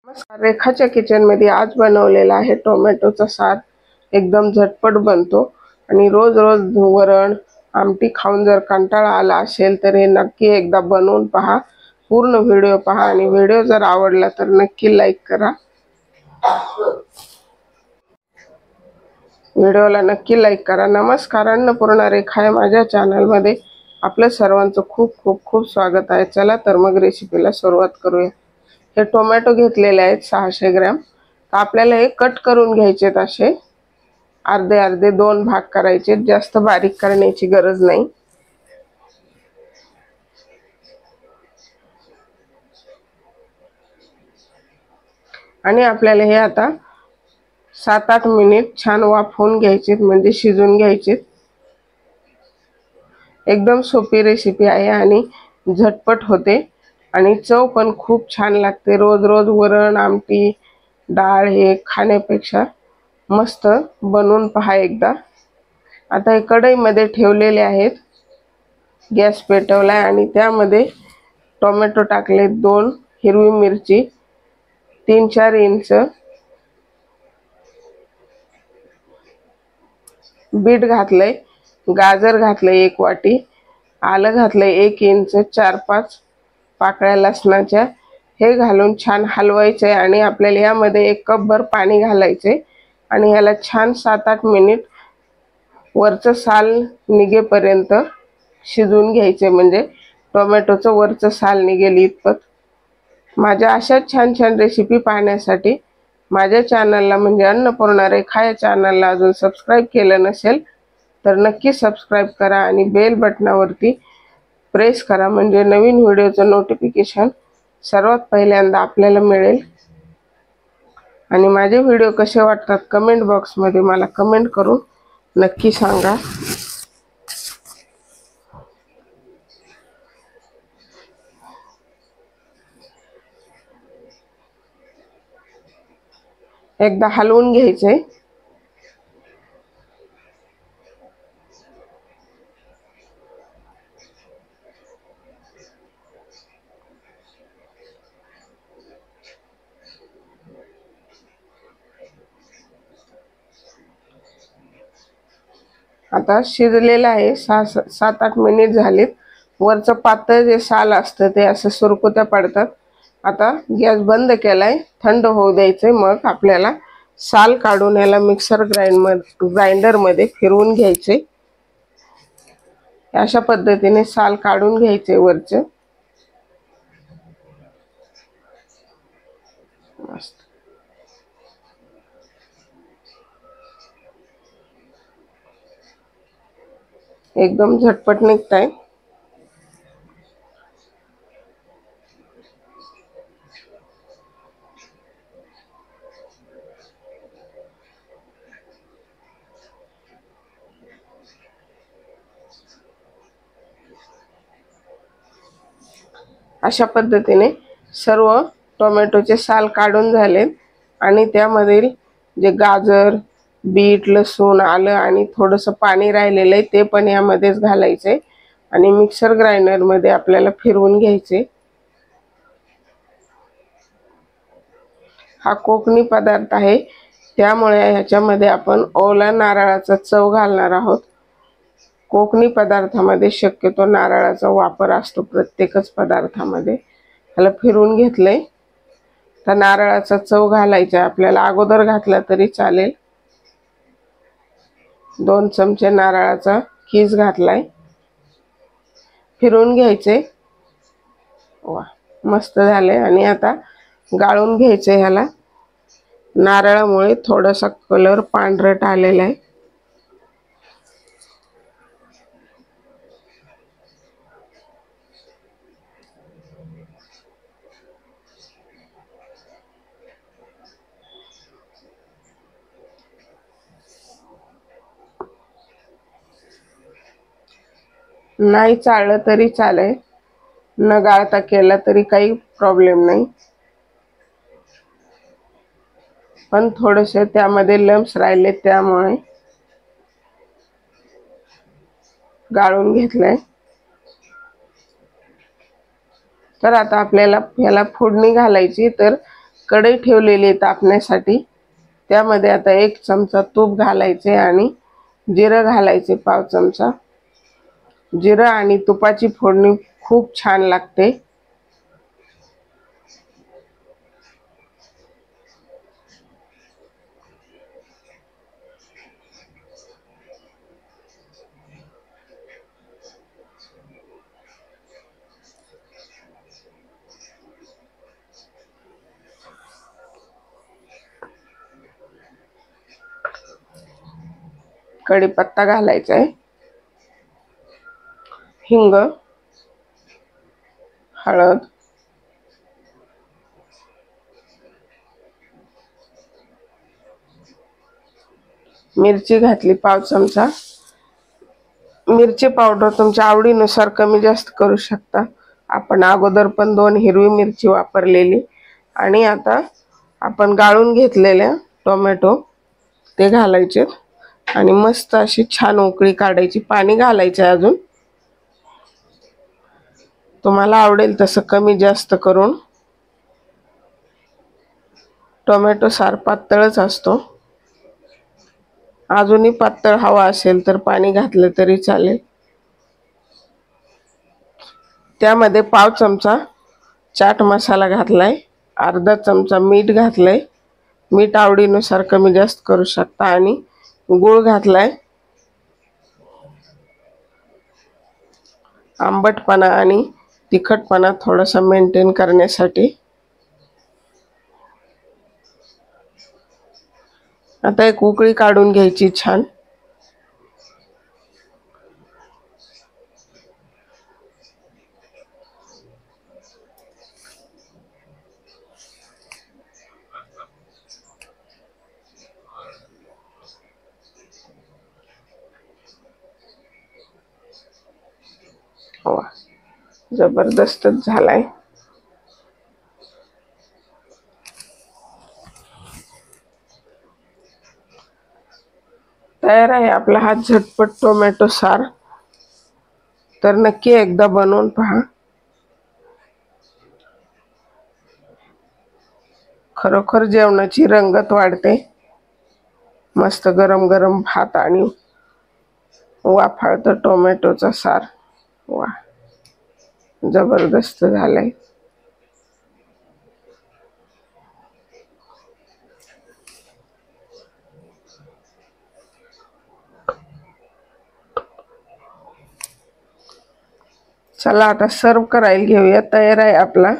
नमस्कार, रेखाच्या किचन मध्ये आज बनवलेला आहे टोमॅटोचा सार। एकदम झटपट बनतो आणि रोज रोज वरण आमटी खाऊन जर कंटाळा आला असेल तर हे नक्की एकदा बनवून पहा। पूर्ण व्हिडिओ पहा आणि व्हिडिओ जर आवडला तर नक्की लाईक करा। व्हिडिओला नक्की लाईक करा। नमस्कार, अन्नपूर्णा रेखा या माझ्या चॅनल मध्ये आपलं सर्वांचं खूप खूप खूप स्वागत आहे। चला तर मग रेसिपीला सुरुवात करूया। हे टोमॅटो घेतलेले आहेत 600 ग्रॅम। तर आपल्याला हे कट करून घ्यायचेत, असे अर्धे अर्धे दोन भाग करायचे, जास्त बारीक करण्याची गरज नाही। आणि आपल्याला हे आता 7-8 मिनिट छान वाफवून घ्यायचे, म्हणजे शिजून घ्यायचे। एकदम सोपी रेसिपी आहे आणि झटपट होते आणि चव पण खूप छान लागते। रोज रोज वरण आमटी डाळ हे खाण्यापेक्षा मस्त बनवून पहा एकदा। आता हे कढईमध्ये ठेवलेले आहेत, गॅस पेटवलाय आणि त्यामध्ये टोमॅटो टाकले, 2 हिरवी मिरची, 3-4 इंच बीट घातलंय, गाजर घातलंय 1 वाटी, आलं घातलंय 1 इंच, 4-5 पाकळ्या लसणाच्या। हे घालून छान हलवायचे आणि आपल्याला यामध्ये 1 कप भर पाणी घालायचे आणि याला छान 7-8 मिनिट वरचं साल निघेपर्यंत शिजवून घ्यायचे, म्हणजे टोमॅटोचं वरचं साल निघेल इतपत। माझ्या अशा छान छान रेसिपी पाहण्यासाठी माझ्या चॅनलला म्हणजे अन्नपूर्णा रेखा या चॅनलला अजून सबस्क्राइब केलं नसेल तर नक्की सबस्क्राइब करा आणि बेल बटनावरती प्रेस करा, म्हणजे नवीन व्हिडिओचं नोटिफिकेशन सर्वात पहिल्यांदा आपल्याला मिळेल। आणि माझे व्हिडिओ कसे वाटतात कमेंट बॉक्समध्ये मला कमेंट करून नक्की सांगा। एकदा हलवून घ्यायचे। आता शिजलेला आहे, 7-8 मिनिट झालेत। वरचं पातळ जे साल असतं ते असं सुरकुत्या पडतात। आता गॅस बंद केलाय, थंड होऊ द्यायचे। मग आपल्याला साल काढून याला मिक्सर ग्राइंडर मध्ये फिरवून घ्यायचे। अशा पद्धतीने साल काढून घ्यायचे वरचे। मस्त एकदम झटपट निघताय। अशा पद्धतीने सर्व टोमॅटोचे साल काढून झाले आणि त्यामधील जे गाजर बीट लसूण आलं आणि थोडंसं पाणी राहिलेलं आहे ते पण यामध्येच घालायचे आणि मिक्सर ग्राइंडर मध्ये आपल्याला फिरवून घ्यायचे। हा कोकणी पदार्थ आहे, त्यामुळे ह्याच्यामध्ये आपण ओला नारळाचा चव घालणार आहोत। कोकणी पदार्थामध्ये शक्यतो नारळाचा वापर असतो प्रत्येकच पदार्थामध्ये। ह्याला फिरवून घेतलंय, तर नारळाचा चव घालायचा आपल्याला, अगोदर घातला तरी चालेल। 2 चमचे नारळाचा कीस घातलाय, फिरवून घ्यायचे। वा, मस्त झाले। आणि आता गाळून घ्यायचे ह्याला। नारळामुळे थोडासा कलर पांढरट आलेला आहे। नाही चाळलं तरी चालेल, न गाळता केला तरी काही प्रॉब्लेम नाही, पण थोडेसे त्यामध्ये लम्स राहिले त्यामुळे गाळून घेतलंय। तर आता आपल्याला ह्याला फोडणी घालायची। तर कढई ठेवलेली आहे तापण्यासाठी, त्यामध्ये आता 1 चमचा तूप घालायचे आणि जिरं घालायचे 1/2 चमचा। जिरं आणि तुपाची फोडणी खूप छान लागते। कढीपत्ता घालायचा आहे, हिंग, हळद, मिरची घातली 1/2 चमचा। मिरची पावडर तुमच्या आवडीनुसार कमी जास्त करू शकता। आपण अगोदर पण 2 हिरवी मिरची वापरलेली। आणि आता आपण गाळून घेतलेले टोमॅटो ते घालायचे आणि मस्त अशी छान उकळी काढायची। पाणी घालायचं अजून, तुम्हाला आवडेल तसं कमी जास्त करून। टोमॅटो सार पातळच असतो, अजूनही पातळ हवा असेल तर पाणी घातलं तरी चालेल। त्यामध्ये 1/2 चमचा चाट मसाला घातलाय, अर्धा चमचा मीठ घातलंय, मीठ आवडीनुसार कमी जास्त करू शकता, आणि गूळ घातलाय। आंबटपणा आणि तिखटपणा थोडासा मेंटेन करण्यासाठी। आता एक उकळी काढून घ्यायची छान। वा, जबरदस्तच झालाय। तयार आहे आपला हा झटपट टोमॅटो सार। तर नक्की एकदा बनवून पहा, खरोखर जेवणाची रंगत वाढते। मस्त गरम गरम भात आणि वाफाळतं टोमॅटोचा सार, वा जबरदस्त झालंय। चला आता सर्व करायला घेऊया। तयार आहे आपला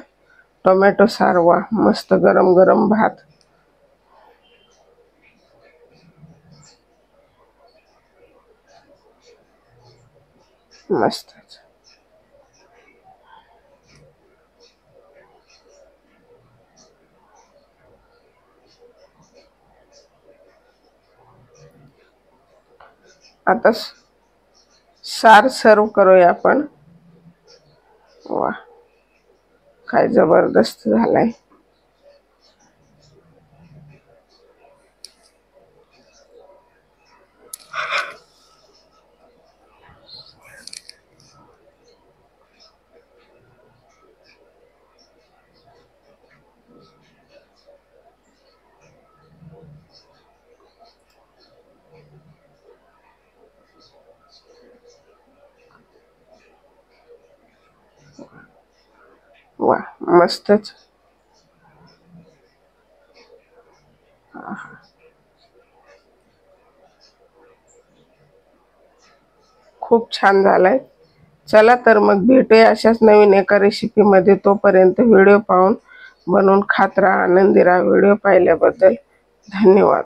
टोमॅटो सार, वा मस्त गरम गरम भात। मस्त। आता सार सर्व करूया आपण। वा, काय जबरदस्त झालाय। वा, मस्तच। खूप छान झालाय। चला तर मग भेटूया अशाच नवीन एका रेसिपी मध्ये। तोपर्यंत व्हिडिओ पाहून बनवून खात राहा, आनंदी राहा। व्हिडिओ पाहिल्याबद्दल धन्यवाद।